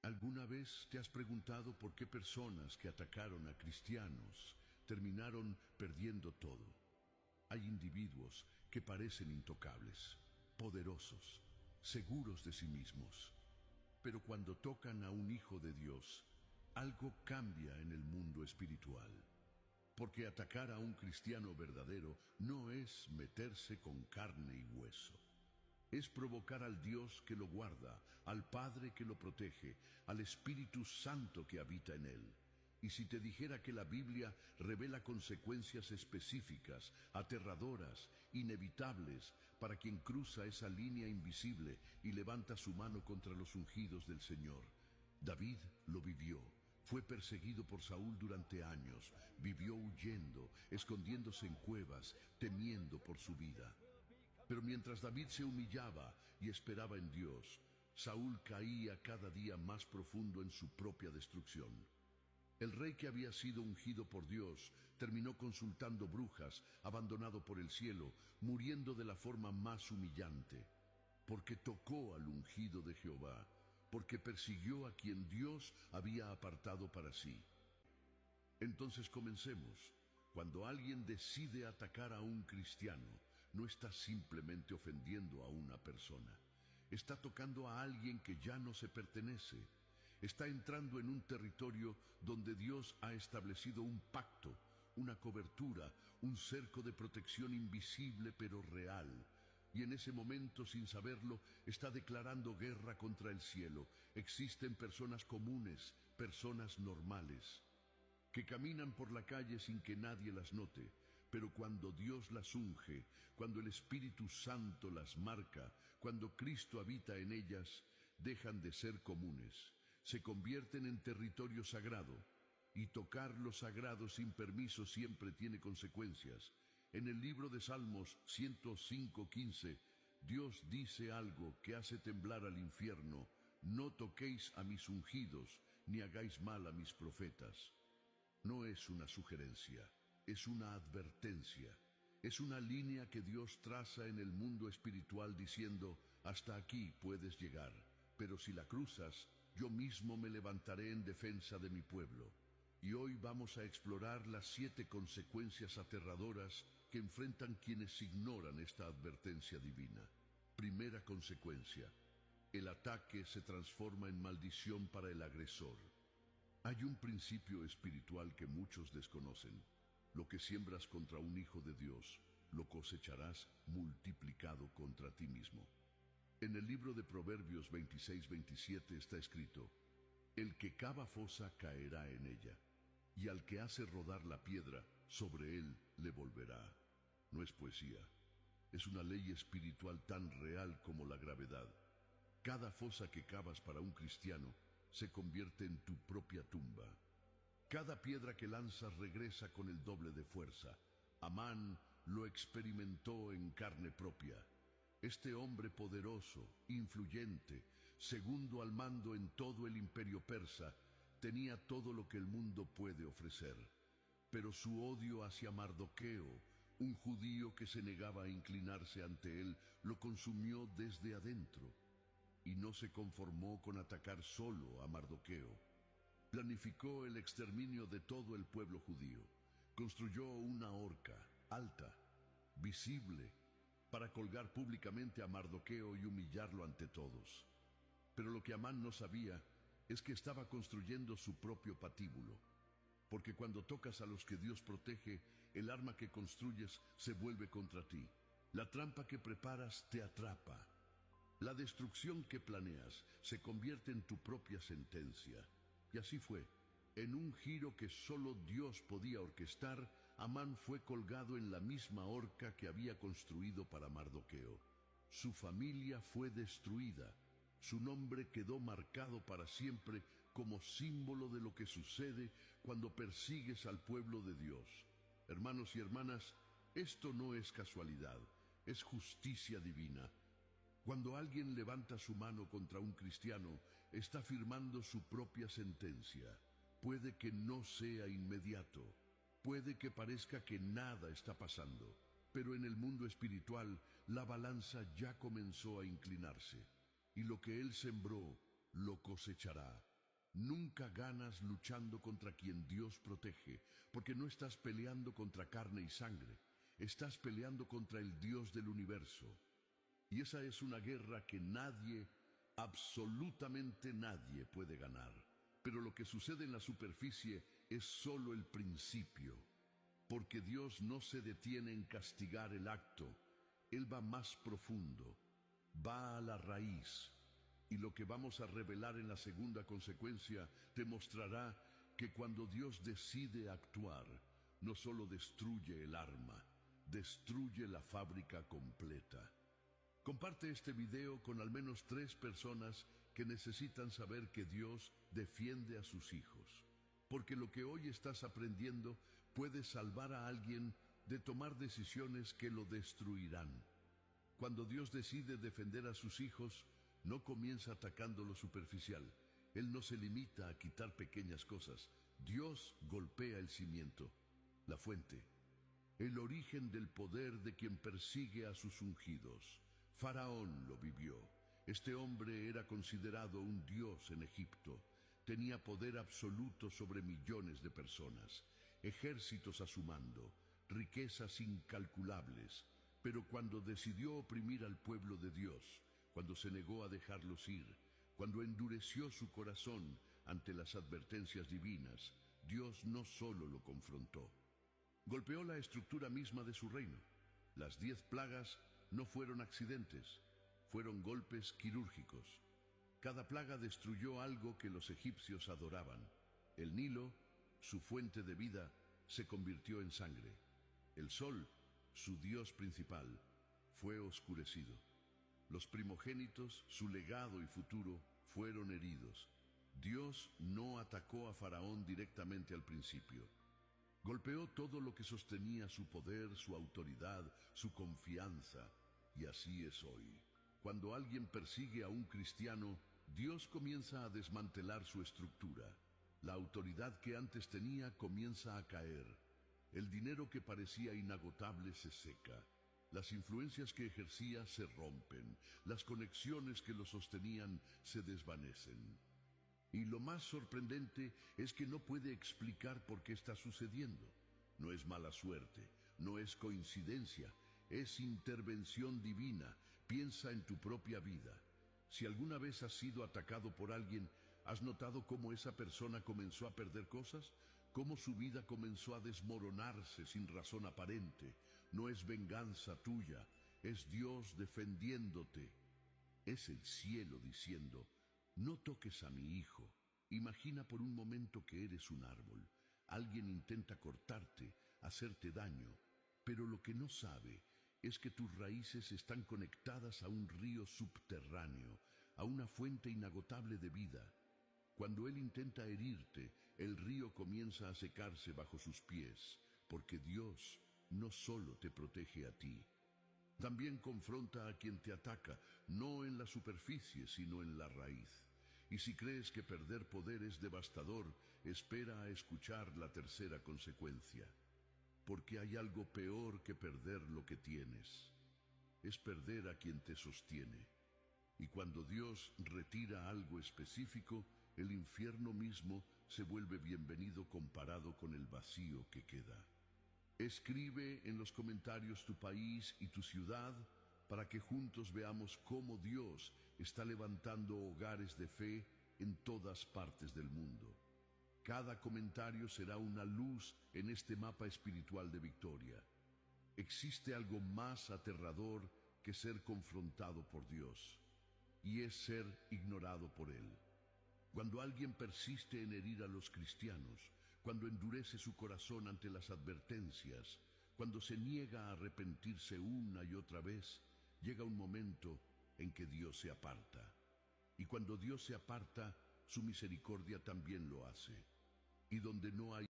¿Alguna vez te has preguntado por qué personas que atacaron a cristianos terminaron perdiendo todo? Hay individuos que parecen intocables, poderosos, seguros de sí mismos. Pero cuando tocan a un hijo de Dios, algo cambia en el mundo espiritual. Porque atacar a un cristiano verdadero no es meterse con carne y hueso. Es provocar al Dios que lo guarda, al Padre que lo protege, al Espíritu Santo que habita en él. Y si te dijera que la Biblia revela consecuencias específicas, aterradoras, inevitables, para quien cruza esa línea invisible y levanta su mano contra los ungidos del Señor. David lo vivió. Fue perseguido por Saúl durante años, vivió huyendo, escondiéndose en cuevas, temiendo por su vida. Pero mientras David se humillaba y esperaba en Dios, Saúl caía cada día más profundo en su propia destrucción. El rey que había sido ungido por Dios terminó consultando brujas, abandonado por el cielo, muriendo de la forma más humillante, porque tocó al ungido de Jehová, porque persiguió a quien Dios había apartado para sí. Entonces comencemos. Cuando alguien decide atacar a un cristiano, no está simplemente ofendiendo a una persona. Está tocando a alguien que ya no se pertenece. Está entrando en un territorio donde Dios ha establecido un pacto, una cobertura, un cerco de protección invisible pero real. Y en ese momento, sin saberlo, está declarando guerra contra el cielo. Existen personas comunes, personas normales, que caminan por la calle sin que nadie las note, pero cuando Dios las unge, cuando el Espíritu Santo las marca, cuando Cristo habita en ellas, dejan de ser comunes, se convierten en territorio sagrado, y tocar lo sagrado sin permiso siempre tiene consecuencias. En el libro de Salmos 105:15, Dios dice algo que hace temblar al infierno: no toquéis a mis ungidos, ni hagáis mal a mis profetas. No es una sugerencia, es una advertencia. Es una línea que Dios traza en el mundo espiritual diciendo: hasta aquí puedes llegar, pero si la cruzas, yo mismo me levantaré en defensa de mi pueblo. Y hoy vamos a explorar las 7 consecuencias aterradoras que enfrentan quienes ignoran esta advertencia divina. Primera consecuencia: el ataque se transforma en maldición para el agresor. Hay un principio espiritual que muchos desconocen. Lo que siembras contra un hijo de Dios, lo cosecharás multiplicado contra ti mismo. En el libro de Proverbios 26:27 está escrito: el que cava fosa caerá en ella, y al que hace rodar la piedra, sobre él le volverá. No es poesía, es una ley espiritual tan real como la gravedad. Cada fosa que cavas para un cristiano se convierte en tu propia tumba. Cada piedra que lanzas regresa con el doble de fuerza. Amán lo experimentó en carne propia. Este hombre poderoso, influyente, segundo al mando en todo el imperio persa, tenía todo lo que el mundo puede ofrecer. Pero su odio hacia Mardoqueo, un judío que se negaba a inclinarse ante él, lo consumió desde adentro. Y no se conformó con atacar solo a Mardoqueo. Planificó el exterminio de todo el pueblo judío. Construyó una horca alta, visible, para colgar públicamente a Mardoqueo y humillarlo ante todos. Pero lo que Amán no sabía es que estaba construyendo su propio patíbulo. Porque cuando tocas a los que Dios protege, el arma que construyes se vuelve contra ti. La trampa que preparas te atrapa. La destrucción que planeas se convierte en tu propia sentencia. Y así fue. En un giro que solo Dios podía orquestar, Amán fue colgado en la misma horca que había construido para Mardoqueo. Su familia fue destruida. Su nombre quedó marcado para siempre como símbolo de lo que sucede cuando persigues al pueblo de Dios. Hermanos y hermanas, esto no es casualidad, es justicia divina. Cuando alguien levanta su mano contra un cristiano, está firmando su propia sentencia. Puede que no sea inmediato, puede que parezca que nada está pasando, pero en el mundo espiritual la balanza ya comenzó a inclinarse, y lo que él sembró lo cosechará. Nunca ganas luchando contra quien Dios protege, porque no estás peleando contra carne y sangre, estás peleando contra el Dios del universo. Y esa es una guerra que nadie, absolutamente nadie puede ganar. Pero lo que sucede en la superficie es solo el principio, porque Dios no se detiene en castigar el acto, Él va más profundo, va a la raíz. Y lo que vamos a revelar en la segunda consecuencia demostrará que cuando Dios decide actuar, no solo destruye el arma, destruye la fábrica completa. Comparte este video con al menos 3 personas que necesitan saber que Dios defiende a sus hijos. Porque lo que hoy estás aprendiendo puede salvar a alguien de tomar decisiones que lo destruirán. Cuando Dios decide defender a sus hijos, no comienza atacando lo superficial. Él no se limita a quitar pequeñas cosas. Dios golpea el cimiento, la fuente, el origen del poder de quien persigue a sus ungidos. Faraón lo vivió. Este hombre era considerado un dios en Egipto. Tenía poder absoluto sobre millones de personas, ejércitos a su mando, riquezas incalculables. Pero cuando decidió oprimir al pueblo de Dios, cuando se negó a dejarlos ir, cuando endureció su corazón ante las advertencias divinas, Dios no solo lo confrontó, golpeó la estructura misma de su reino. Las 10 plagas no fueron accidentes, fueron golpes quirúrgicos. Cada plaga destruyó algo que los egipcios adoraban. El Nilo, su fuente de vida, se convirtió en sangre. El sol, su dios principal, fue oscurecido. Los primogénitos, su legado y futuro, fueron heridos. Dios no atacó a Faraón directamente al principio. Golpeó todo lo que sostenía su poder, su autoridad, su confianza. Y así es hoy. Cuando alguien persigue a un cristiano, Dios comienza a desmantelar su estructura. La autoridad que antes tenía comienza a caer. El dinero que parecía inagotable se seca. Las influencias que ejercía se rompen. Las conexiones que lo sostenían se desvanecen. Y lo más sorprendente es que no puede explicar por qué está sucediendo. No es mala suerte, no es coincidencia, es intervención divina. Piensa en tu propia vida. Si alguna vez has sido atacado por alguien, ¿has notado cómo esa persona comenzó a perder cosas? ¿Cómo su vida comenzó a desmoronarse sin razón aparente? No es venganza tuya, es Dios defendiéndote. Es el cielo diciendo: no toques a mi hijo. Imagina por un momento que eres un árbol. Alguien intenta cortarte, hacerte daño, pero lo que no sabe es que tus raíces están conectadas a un río subterráneo, a una fuente inagotable de vida. Cuando él intenta herirte, el río comienza a secarse bajo sus pies, porque Dios no solo te protege a ti, también confronta a quien te ataca, no en la superficie, sino en la raíz. Y si crees que perder poder es devastador, espera a escuchar la tercera consecuencia. Porque hay algo peor que perder lo que tienes. Es perder a quien te sostiene. Y cuando Dios retira algo específico, el infierno mismo se vuelve bienvenido comparado con el vacío que queda. Escribe en los comentarios tu país y tu ciudad para que juntos veamos cómo Dios está levantando hogares de fe en todas partes del mundo. Cada comentario será una luz en este mapa espiritual de victoria. Existe algo más aterrador que ser confrontado por Dios, y es ser ignorado por Él. Cuando alguien persiste en herir a los cristianos, cuando endurece su corazón ante las advertencias, cuando se niega a arrepentirse una y otra vez, llega un momento en que Dios se aparta. Y cuando Dios se aparta, su misericordia también lo hace. Y donde no hay